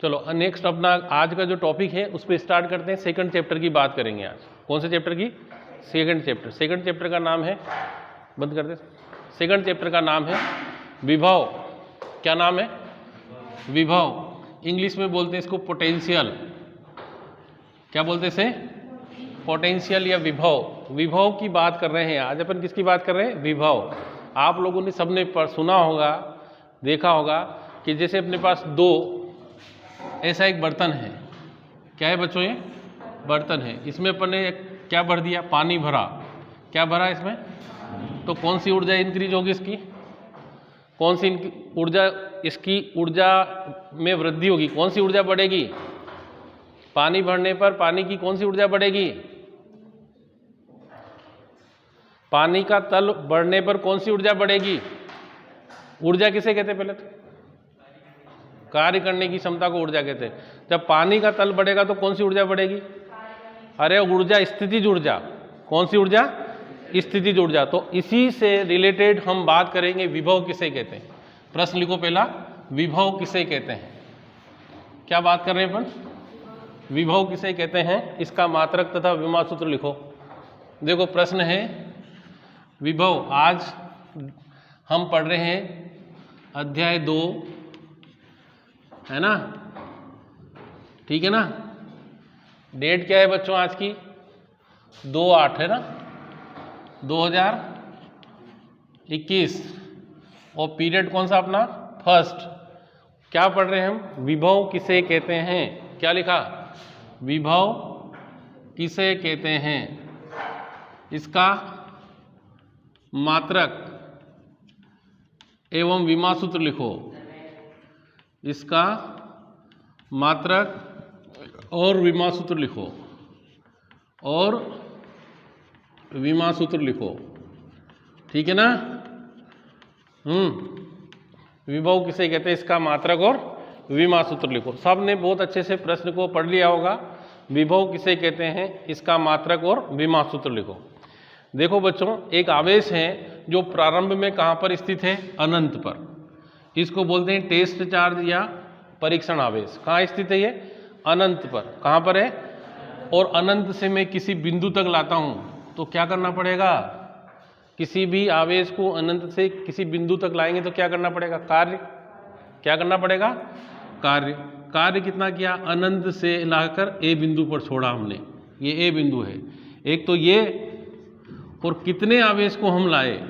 चलो नेक्स्ट अपना आज का जो टॉपिक है उस पर स्टार्ट करते हैं। सेकंड चैप्टर की बात करेंगे आज। कौन से चैप्टर की? Second chapter. सेकंड चैप्टर का नाम है, बंद कर दे। सेकंड चैप्टर का नाम है विभव। क्या नाम है? विभव। इंग्लिश में बोलते हैं इसको पोटेंशियल। क्या बोलते हैं इसे? पोटेंशियल या विभव। विभव की बात कर रहे हैं आज अपन। किसकी बात कर रहे हैं? विभव। आप लोगों ने सबने सुना होगा, देखा होगा कि जैसे अपने पास दो ऐसा एक बर्तन है। क्या है बच्चों? ये बर्तन है। इसमें अपन ने क्या भर दिया? पानी भरा। क्या भरा इसमें? तो कौन सी ऊर्जा इंक्रीज होगी इसकी? कौन सी ऊर्जा? इसकी ऊर्जा में वृद्धि होगी। कौन सी ऊर्जा बढ़ेगी? पानी भरने पर पानी की कौन सी ऊर्जा बढ़ेगी? पानी का तल बढ़ने पर कौन सी ऊर्जा बढ़ेगी? ऊर्जा किसे कहते हैं? पहले तो कार्य करने की क्षमता को ऊर्जा कहते हैं। जब पानी का तल बढ़ेगा तो कौन सी ऊर्जा बढ़ेगी? अरे ऊर्जा, स्थितिज ऊर्जा। कौन सी ऊर्जा? स्थितिज ऊर्जा। तो इसी से रिलेटेड हम बात करेंगे विभव किसे कहते हैं। प्रश्न लिखो पहला, विभव किसे कहते हैं। क्या बात कर रहे हैं अपन? विभव किसे कहते हैं, इसका मात्रक तथा विभव सूत्र लिखो। देखो प्रश्न है विभव। आज हम पढ़ रहे हैं अध्याय 2, है ना? ठीक है ना? डेट क्या है बच्चों आज की? 2/8 है ना, 2021। और पीरियड कौन सा अपना? फर्स्ट। क्या पढ़ रहे हैं हम? विभव किसे कहते हैं। क्या लिखा? विभव किसे कहते हैं, इसका मात्रक एवं विमा सूत्र लिखो। इसका मात्रक और विमा सूत्र लिखो। और विमा सूत्र लिखो। ठीक है ना? विभव किसे कहते हैं, इसका मात्रक और विमा सूत्र लिखो। सब ने बहुत अच्छे से प्रश्न को पढ़ लिया होगा। विभव किसे कहते हैं, इसका मात्रक और विमा सूत्र लिखो। देखो बच्चों, एक आवेश है जो प्रारंभ में कहाँ पर स्थित है? अनंत पर। इसको बोलते हैं टेस्ट चार्ज या परीक्षण आवेश। कहाँ स्थित है ये? अनंत पर। कहाँ पर है? और अनंत से मैं किसी बिंदु तक लाता हूँ तो क्या करना पड़ेगा? किसी भी आवेश को अनंत से किसी बिंदु तक लाएंगे तो क्या करना पड़ेगा? कार्य। क्या करना पड़ेगा? कार्य। कार्य कितना किया? अनंत से लाकर ए बिंदु पर छोड़ा हमने। ये ए बिंदु है एक। तो ये और कितने आवेश को हम लाए,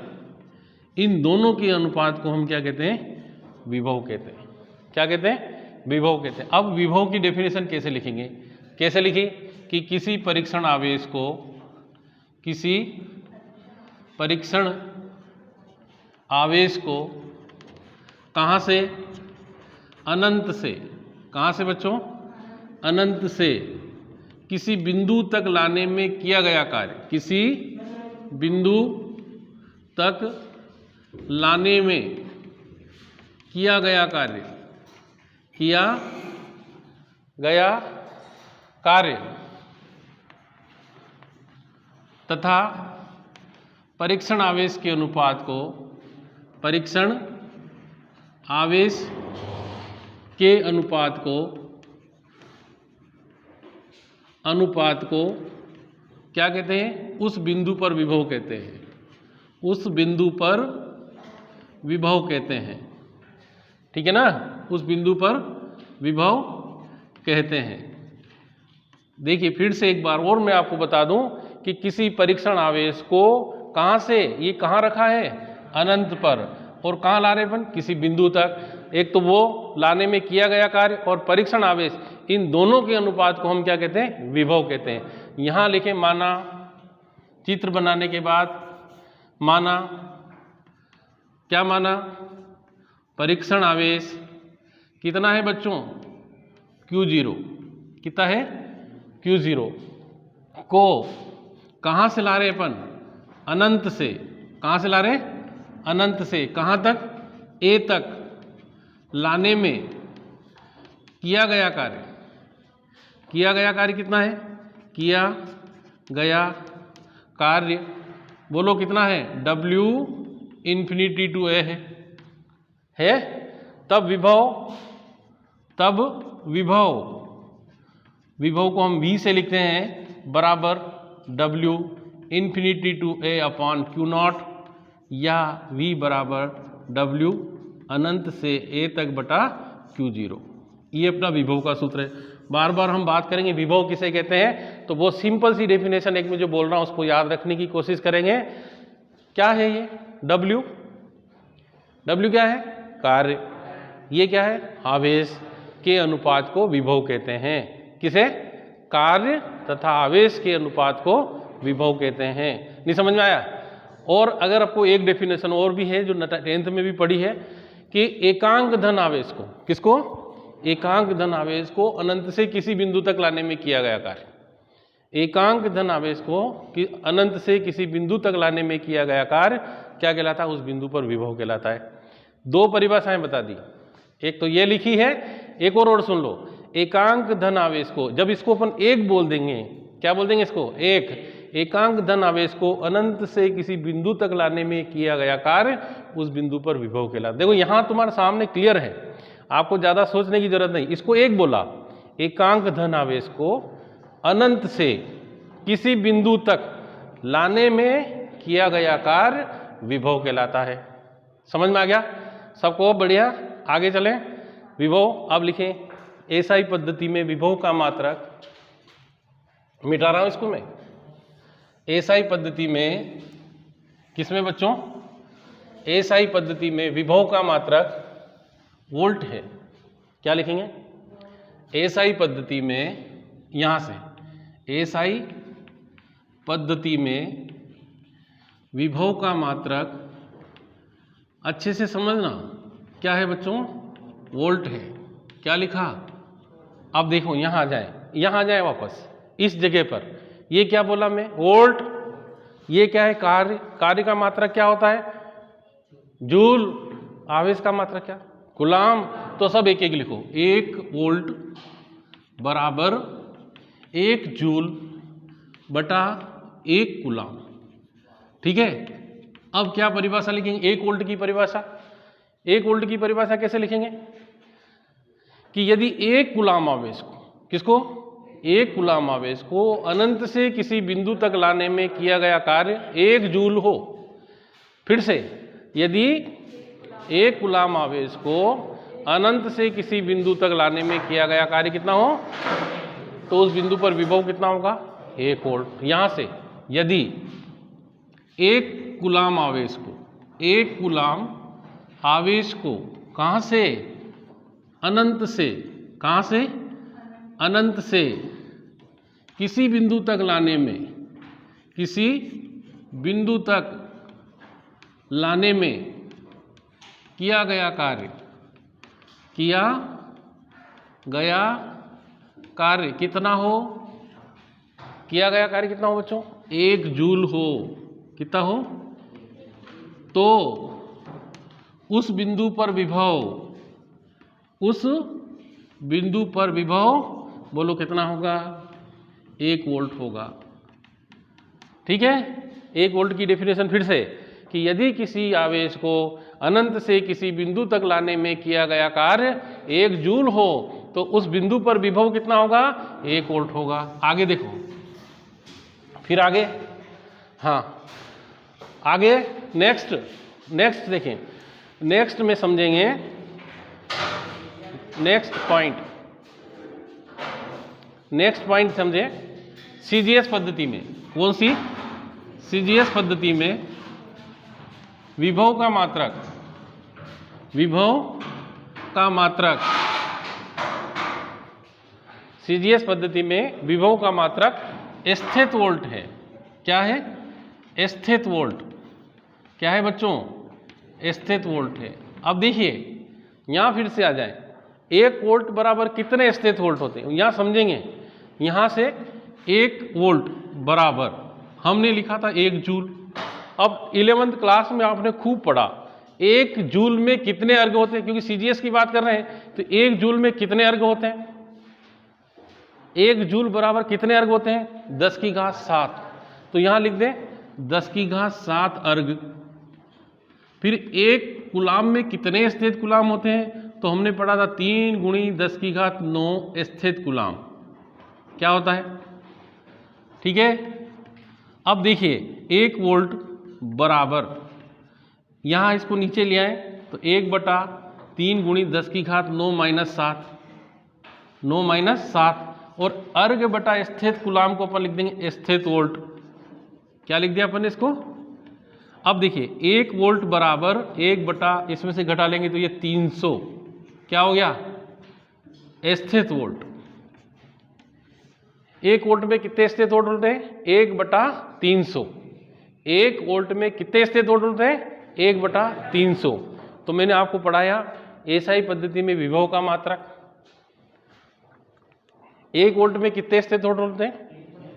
इन दोनों के अनुपात को हम क्या कहते हैं? विभव कहते हैं। क्या कहते हैं? विभव कहते हैं। अब विभव की डेफिनेशन कैसे लिखेंगे? कैसे लिखी? कि किसी परीक्षण आवेश को, किसी परीक्षण आवेश को कहाँ से? अनंत से। कहाँ से बच्चों? अनंत से किसी बिंदु तक लाने में किया गया कार्य। किसी बिंदु तक लाने में किया गया कार्य। किया गया कार्य तथा परीक्षण आवेश के अनुपात को, परीक्षण आवेश के अनुपात को क्या कहते हैं? उस बिंदु पर विभव कहते हैं। उस बिंदु पर विभव कहते हैं। ठीक है ना? उस बिंदु पर विभव कहते हैं। देखिए फिर से एक बार और मैं आपको बता दूं कि किसी परीक्षण आवेश को कहाँ से, ये कहाँ रखा है? अनंत पर। और कहाँ ला रहे अपन? किसी बिंदु तक। एक तो वो लाने में किया गया कार्य और परीक्षण आवेश, इन दोनों के अनुपात को हम क्या कहते हैं? विभव कहते हैं। यहाँ लिखे माना, चित्र बनाने के बाद माना, क्या माना? परीक्षण आवेश कितना है बच्चों? Q0। कितना है? Q0 को कहाँ से ला रहे अपन? अनंत से। कहाँ से ला रहे? अनंत से। कहाँ तक? A तक लाने में किया गया कार्य। किया गया कार्य कितना है? किया गया कार्य बोलो कितना है? W ∞ to A है? तब विभव, तब विभव को हम V से लिखते हैं बराबर W infinity to A upon Q not, या V बराबर W अनंत से A तक बटा Q0। ये अपना विभव का सूत्र है। बार बार हम बात करेंगे विभव किसे कहते हैं, तो वो सिंपल सी डेफिनेशन एक में जो बोल रहा हूँ उसको याद रखने की कोशिश करेंगे। क्या है ये W क्या है? कार्य। ये क्या है? आवेश के अनुपात को विभव कहते हैं। किसे? कार्य तथा आवेश के अनुपात को विभव कहते हैं। नहीं समझ में आया? और अगर आपको एक डेफिनेशन और भी है जो 10th में भी पढ़ी है कि एकांक धन आवेश को, किसको? एकांक धन आवेश को अनंत से किसी बिंदु तक लाने में किया गया कार्य। एकांक धन आवेश को अनंत से किसी बिंदु तक लाने में किया गया कार्य क्या कहलाता है? उस बिंदु पर विभव कहलाता है। दो परिभाषाएं बता दी, एक तो ये लिखी है, एक और सुन लो। एकांक धन आवेश को, जब इसको अपन एक बोल देंगे, क्या बोल देंगे इसको? एक। एकांक धन आवेश को अनंत से किसी बिंदु तक लाने में किया गया कार्य उस बिंदु पर विभव कहलाता है। देखो यहां तुम्हारे सामने क्लियर है, आपको ज्यादा सोचने की जरूरत नहीं। इसको एक बोला, एकांक धन आवेश को अनंत से किसी बिंदु तक लाने में किया गया कार्य विभव कहलाता है। समझ में आ गया सबको? बढ़िया, आगे चलें। विभव अब लिखें, एसआई पद्धति में विभव का मात्रक, मिटा रहा हूं इसको मैं। एसआई पद्धति में, किसमें बच्चों? एसआई पद्धति में विभव का मात्रक वोल्ट है। क्या लिखेंगे? एसआई पद्धति में, यहां से एसआई पद्धति में विभव का मात्रक, अच्छे से समझना, क्या है बच्चों? वोल्ट है। क्या लिखा? अब देखो यहां आ जाए वापस इस जगह पर। ये क्या बोला मैं? वोल्ट। ये क्या है? कार्य। कार्य का मात्रक क्या होता है? जूल। आवेश का मात्रक क्या? कूलाम। तो सब एक एक लिखो। 1 वोल्ट बराबर 1 जूल बटा 1 कूलाम। ठीक है, अब क्या परिभाषा लिखेंगे? 1 वोल्ट की परिभाषा। 1 वोल्ट की परिभाषा कैसे लिखेंगे? कि यदि 1 कूलाम आवेश को, किसको? 1 कूलाम आवेश को अनंत से किसी बिंदु तक लाने में किया गया कार्य 1 जूल हो। फिर से, यदि 1 कूलाम आवेश को अनंत से किसी बिंदु तक लाने में किया गया कार्य कितना हो, तो उस बिंदु पर विभव कितना होगा? 1 वोल्ट। यहां से यदि 1 कूलाम आवेश को, 1 कूलाम आवेश को कहां से? अनंत से। कहां से? अनंत से किसी बिंदु तक लाने में, किसी बिंदु तक लाने में किया गया कार्य, किया गया कार्य कितना हो? किया गया कार्य कितना हो बच्चों? 1 जूल हो। कितना हो? तो उस बिंदु पर विभव, उस बिंदु पर विभव बोलो कितना होगा? 1 वोल्ट होगा। ठीक है, 1 वोल्ट की डेफिनेशन फिर से, कि यदि किसी आवेश को अनंत से किसी बिंदु तक लाने में किया गया कार्य 1 जूल हो, तो उस बिंदु पर विभव कितना होगा? 1 वोल्ट होगा। आगे देखो, फिर आगे, हाँ आगे नेक्स्ट देखें। नेक्स्ट में समझेंगे, नेक्स्ट पॉइंट समझे। सीजीएस पद्धति में, कौन सी? सीजीएस पद्धति में विभव का मात्रक, सीजीएस पद्धति में विभव का मात्रक स्थित वोल्ट है। क्या है? स्थित वोल्ट। क्या है बच्चों? स्थित वोल्ट है। अब देखिए यहां फिर से आ जाए, 1 वोल्ट बराबर कितने स्थित वोल्ट होते हैं? यहां समझेंगे। यहां से 1 वोल्ट बराबर हमने लिखा था 1 जूल। अब 11th क्लास में आपने खूब पढ़ा 1 जूल में कितने अर्घ होते हैं, क्योंकि सीजीएस की बात कर रहे हैं, तो 1 जूल में कितने अर्घ होते हैं? 1 जूल बराबर कितने अर्घ होते हैं? 10 की घात 7। तो यहां लिख दें 10 की घात 7 अर्घ। फिर 1 कूलाम में कितने स्थित कूलाम होते हैं? तो हमने पढ़ा था 3 गुणी 10⁹ स्थित कूलाम क्या होता है, ठीक है। अब देखिए 1 वोल्ट बराबर, यहाँ इसको नीचे ले आए तो 1/3 गुणी 10⁻9 -7 और अर्ग बटा स्थित कूलाम को अपन लिख देंगे स्थित वोल्ट। क्या लिख दिया अपन ने इसको। अब देखिए 1 वोल्ट बराबर 1 इसमें से घटा लेंगे तो ये 300 क्या हो गया स्थित वोल्ट। 1 वोल्ट में कितने स्थित वोल्ट होते हैं 1/300। 1 वोल्ट में कितने स्थित वोल्ट होते हैं 1/300। तो मैंने आपको पढ़ाया एसआई पद्धति में विभव का मात्रक। 1 वोल्ट में कितने स्थित वोल्ट होते हैं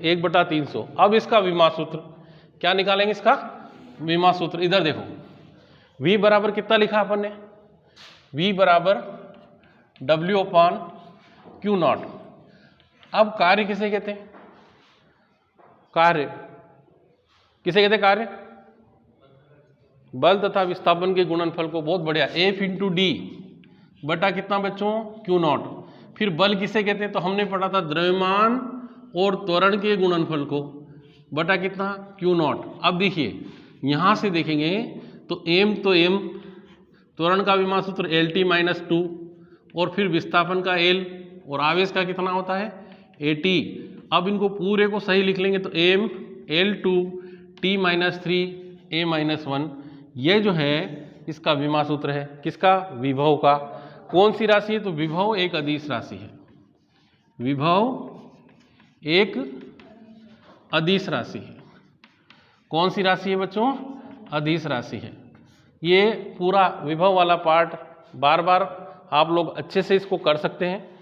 1/300। अब इसका विमा सूत्र क्या निकालेंगे, इसका विमा सूत्र इधर देखो। V बराबर कितना लिखा अपन ने, V बराबर W/Q0। अब कार्य किसे कहते हैं, कार्य किसे कहते हैं, कार्य बल तथा विस्थापन के गुणनफल को। बहुत बढ़िया, F × D बटा कितना बच्चों Q0। फिर बल किसे कहते हैं, तो हमने पढ़ा था द्रव्यमान और त्वरण के गुणनफल को बटा कितना Q0। अब देखिए यहाँ से देखेंगे तो M त्वरण का विमा सूत्र LT - 2 और फिर विस्थापन का L और आवेश का कितना होता है AT। अब इनको पूरे को सही लिख लेंगे तो M L2 T - 3 A - 1 ये जो है इसका विमा सूत्र है, किसका विभव का। कौन सी राशि है, तो विभव एक अदिश राशि है, विभव एक अदिश राशि है। कौन सी राशि है बच्चों, अदिश राशि है। ये पूरा विभव वाला पार्ट बार बार आप लोग अच्छे से इसको कर सकते हैं।